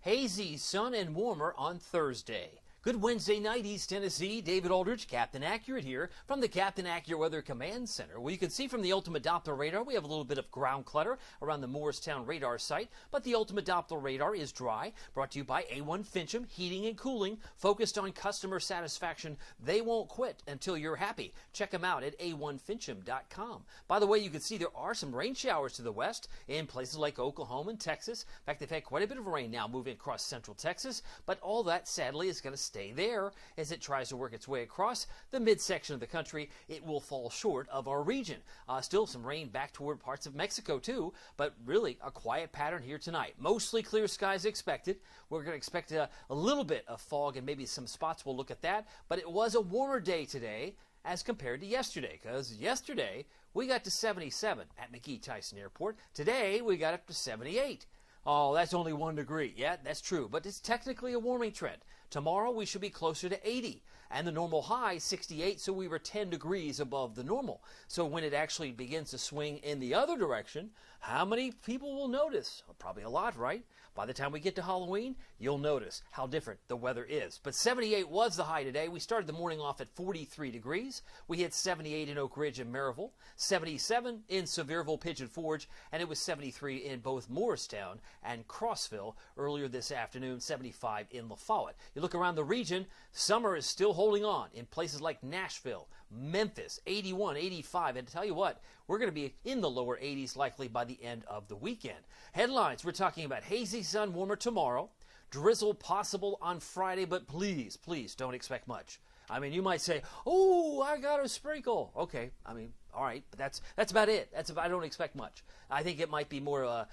Hazy, sun and warmer on Thursday. Good Wednesday night, East Tennessee. David Aldridge, Captain Accurate here from the Captain Accurate Weather Command Center. Well, you can see from the Ultimate Doppler radar, we have a little bit of ground clutter around the Morristown radar site, but the Ultimate Doppler radar is dry. Brought to you by A1 Fincham Heating and Cooling, focused on customer satisfaction. They won't quit until you're happy. Check them out at a1fincham.com. By the way, you can see there are some rain showers to the west in places like Oklahoma and Texas. In fact, they've had quite a bit of rain now moving across central Texas, but all that sadly is going to stay there as it tries to work its way across the midsection of the country. It will fall short of our region. Still some rain back toward parts of Mexico too, but really a quiet pattern here tonight. Mostly clear skies expected. We're going to expect a little bit of fog and maybe some spots. We'll look at that, but it was a warmer day today as compared to yesterday, because yesterday we got to 77 at McGee-Tyson Airport. Today we got up to 78. Oh, that's only 1 degree. Yeah, that's true, but it's technically a warming trend. Tomorrow we should be closer to 80, and the normal high 68, so we were 10 degrees above the normal. So when it actually begins to swing in the other direction, how many people will notice? Well, probably a lot, right? By the time we get to Halloween, you'll notice how different the weather is. But 78 was the high today. We started the morning off at 43 degrees. We hit 78 in Oak Ridge and Maryville, 77 in Sevierville, Pigeon Forge, and it was 73 in both Morristown and Crossville earlier this afternoon, 75 in La Follette. You look around the region, summer is still holding on in places like Nashville, Memphis, 81, 85. And to tell you what, we're going to be in the lower 80s likely by the end of the weekend. Headlines, we're talking about hazy sun, warmer tomorrow, drizzle possible on Friday, but please don't expect much. I mean, you might say, oh, I got a sprinkle. Okay, I mean, all right, but that's about it. I don't expect much. I think it might be more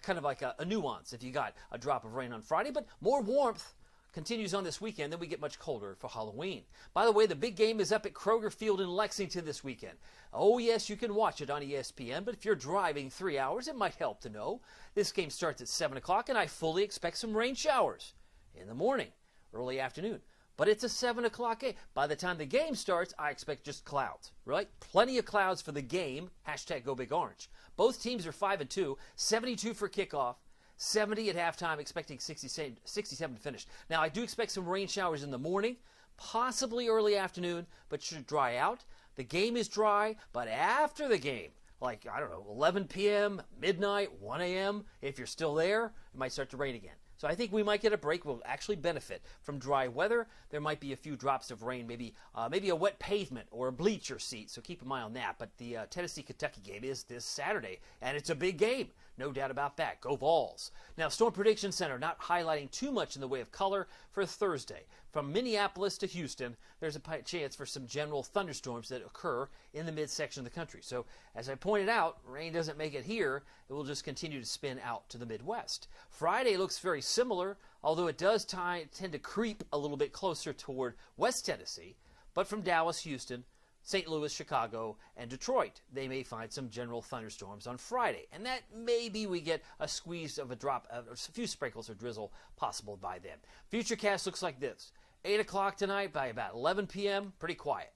kind of like a nuance if you got a drop of rain on Friday, but more warmth continues on this weekend, then we get much colder for Halloween. By the way, the big game is up at Kroger Field in Lexington this weekend. Oh yes, you can watch it on ESPN, but if you're driving 3 hours, it might help to know. This game starts at 7 o'clock, and I fully expect some rain showers in the morning, early afternoon. But it's a 7 o'clock game. By the time the game starts, I expect just clouds, right? Plenty of clouds for the game. Hashtag Go Big Orange. Both teams are 5-2, 72 for kickoff. 70 at halftime, expecting 67 to finish. Now, I do expect some rain showers in the morning, possibly early afternoon, but should dry out. The game is dry, but after the game, like, I don't know, 11 p.m., midnight, 1 a.m., if you're still there, it might start to rain again. So I think we might get a break. We'll actually benefit from dry weather. There might be a few drops of rain, maybe a wet pavement or a bleacher seat. So keep an eye on that. But the Tennessee-Kentucky game is this Saturday, and it's a big game. No doubt about that. Go Vols. Now, Storm Prediction Center not highlighting too much in the way of color for Thursday. From Minneapolis to Houston, there's a chance for some general thunderstorms that occur in the midsection of the country. So, as I pointed out, rain doesn't make it here. It will just continue to spin out to the Midwest. Friday looks very similar, although it does tend to creep a little bit closer toward West Tennessee. But from Dallas, Houston, St. Louis, Chicago, and Detroit, they may find some general thunderstorms on Friday. And that maybe we get a squeeze of a drop, a few sprinkles or drizzle possible by then. Futurecast looks like this. 8 o'clock tonight, by about 11 p.m., pretty quiet.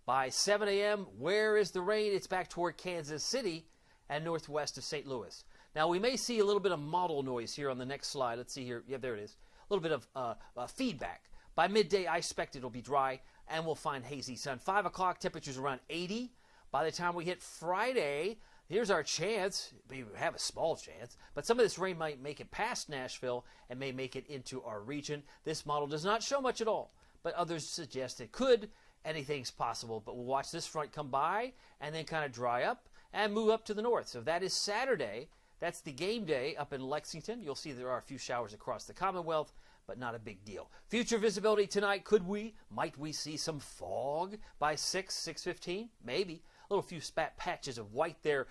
By 7 a.m., where is the rain? It's back toward Kansas City and northwest of St. Louis. Now, we may see a little bit of model noise here on the next slide. Let's see here. Yeah, there it is. A little bit of feedback. By midday, I expect it'll be dry, and we'll find hazy sun. 5 o'clock, temperatures around 80. By the time we hit Friday, here's our chance. We have a small chance, but some of this rain might make it past Nashville and may make it into our region. This model does not show much at all, but others suggest it could. Anything's possible, but we'll watch this front come by and then kind of dry up and move up to the north. So that is Saturday. That's the game day up in Lexington. You'll see there are a few showers across the Commonwealth, but not a big deal. Future visibility tonight, might we see some fog by 6:15? Maybe. A little few patches of white there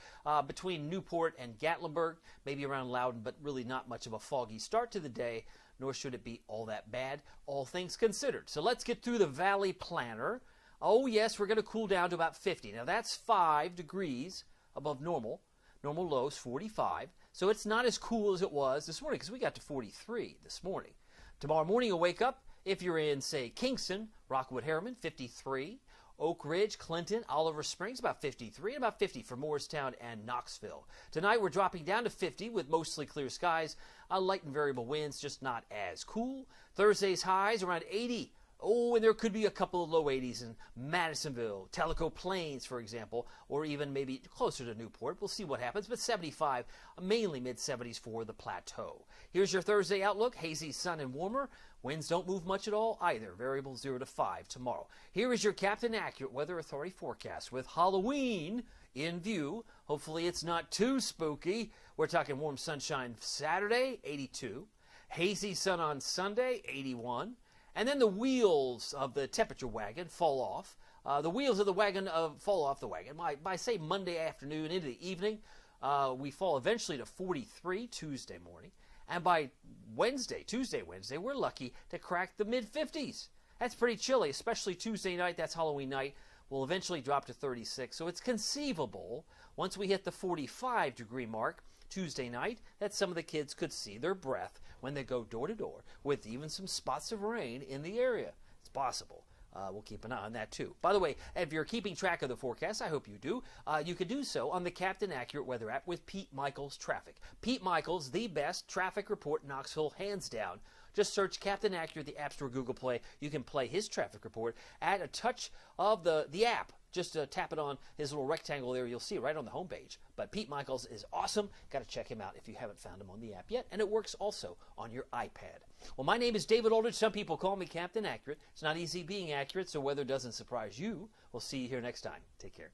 between Newport and Gatlinburg, maybe around Loudon, but really not much of a foggy start to the day, nor should it be all that bad, all things considered. So let's get through the Valley Planner. Oh, yes, we're going to cool down to about 50. Now, that's 5 degrees above normal. Normal low is 45. So it's not as cool as it was this morning because we got to 43 this morning. Tomorrow morning you'll wake up, if you're in, say, Kingston, Rockwood Harriman, 53. Oak Ridge, Clinton, Oliver Springs, about 53, and about 50 for Morristown and Knoxville. Tonight we're dropping down to 50 with mostly clear skies, light and variable winds, just not as cool. Thursday's highs around 80. Oh, and there could be a couple of low 80s in Madisonville, Tellico Plains, for example, or even maybe closer to Newport. We'll see what happens, but 75, mainly mid-70s for the plateau. Here's your Thursday outlook. Hazy, sun, and warmer. Winds don't move much at all either. Variable 0 to 5 tomorrow. Here is your Captain Accurate Weather Authority forecast with Halloween in view. Hopefully it's not too spooky. We're talking warm sunshine Saturday, 82. Hazy sun on Sunday, 81. And then the wheels of the temperature wagon fall off. The wheels of the wagon fall off the wagon. By, say, Monday afternoon into the evening, we fall eventually to 43 Tuesday morning. And by Tuesday, Wednesday, we're lucky to crack the mid-50s. That's pretty chilly, especially Tuesday night. That's Halloween night. We'll eventually drop to 36. So it's conceivable, once we hit the 45-degree mark Tuesday night, that some of the kids could see their breath when they go door to door with even some spots of rain in the area. It's possible. We'll keep an eye on that too. By the way, if you're keeping track of the forecast, I hope you do, you can do so on the Captain Accurate Weather app with Pete Michaels Traffic. Pete Michaels, the best traffic report in Knoxville, hands down. Just search Captain Accurate, the App Store, Google Play. You can play his traffic report at a touch of the app. Just tap it on his little rectangle there. You'll see it right on the homepage. But Pete Michaels is awesome. Got to check him out if you haven't found him on the app yet. And it works also on your iPad. Well, my name is David Aldridge. Some people call me Captain Accurate. It's not easy being accurate, so weather doesn't surprise you. We'll see you here next time. Take care.